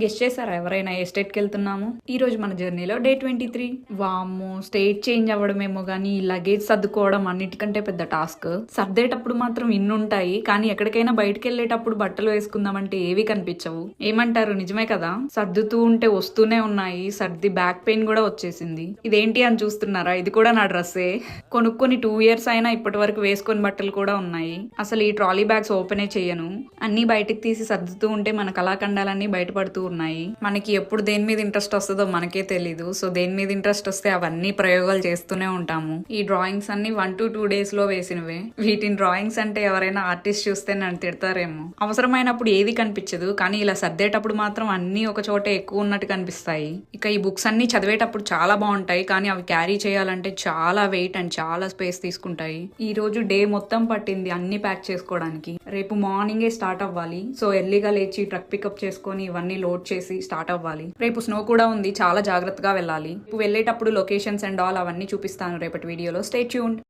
Guest చేశారా ఎవరైనా ఏ స్టేట్కి వెళ్తున్నాము? ఈ రోజు మన జర్నీలో డే 23. వామ్మో, స్టేట్ చేంజ్ అవ్వడమేమో కానీ ఈ లగేజ్ సర్దుకోవడం అన్నిటికంటే పెద్ద టాస్క్. సర్దేటప్పుడు మాత్రం ఇన్నుంటాయి, కానీ ఎక్కడికైనా బయటకు వెళ్ళేటప్పుడు బట్టలు వేసుకుందామంటే ఏవి కనిపించవు. ఏమంటారు, నిజమే కదా? సర్దుతూ ఉంటే వస్తూనే ఉన్నాయి. సర్ది బ్యాక్ పెయిన్ కూడా వచ్చేసింది. ఇదేంటి అని చూస్తున్నారా? ఇది కూడా నా డ్రెస్సే. కొనుక్కొని 2 years అయినా ఇప్పటి వరకు వేసుకొని బట్టలు కూడా ఉన్నాయి. అసలు ఈ ట్రాలీ బ్యాగ్స్ ఓపెనే చెయ్యను. అన్ని బయటకు తీసి సర్దుతూ ఉంటే మన కళాఖండాలన్నీ బయటపడుతూ ఉన్నాయి. మనకి ఎప్పుడు దేని మీద ఇంట్రెస్ట్ వస్తుందో మనకే తెలీదు. సో దేని మీద ఇంట్రెస్ట్ వస్తే అవన్నీ ప్రయోగాలు చేస్తూనే ఉంటాము. ఈ డ్రాయింగ్స్ అన్ని 1 to 2 days లో వేసినవే. వీటిని డ్రాయింగ్స్ అంటే ఎవరైనా ఆర్టిస్ట్ చూస్తే నన్ను తిడతారేమో. అవసరమైనప్పుడు ఏది కనిపించదు, కానీ ఇలా సర్దేటప్పుడు మాత్రం అన్ని ఒక చోటే ఎక్కువ ఉన్నట్టు కనిపిస్తాయి. ఇక ఈ బుక్స్ అన్ని చదివేటప్పుడు చాలా బాగుంటాయి, కానీ అవి క్యారీ చేయాలంటే చాలా వెయిట్ అండ్ చాలా స్పేస్ తీసుకుంటాయి. ఈ రోజు డే మొత్తం పట్టింది అన్ని ప్యాక్ చేసుకోవడానికి. రేపు మార్నింగే స్టార్ట్ అవ్వాలి. సో ఎర్లీగా లేచి ట్రక్ పికప్ చేసుకొని ఇవన్నీ లోడ్ చేసి స్టార్ట్ అవ్వాలి. రేపు స్నో కూడా ఉంది, చాలా జాగ్రత్తగా వెళ్ళాలి. వెళ్ళేటప్పుడు లొకేషన్స్ అండ్ ఆల్ అవన్నీ చూపిస్తాను రేపటి వీడియోలో. Stay tuned.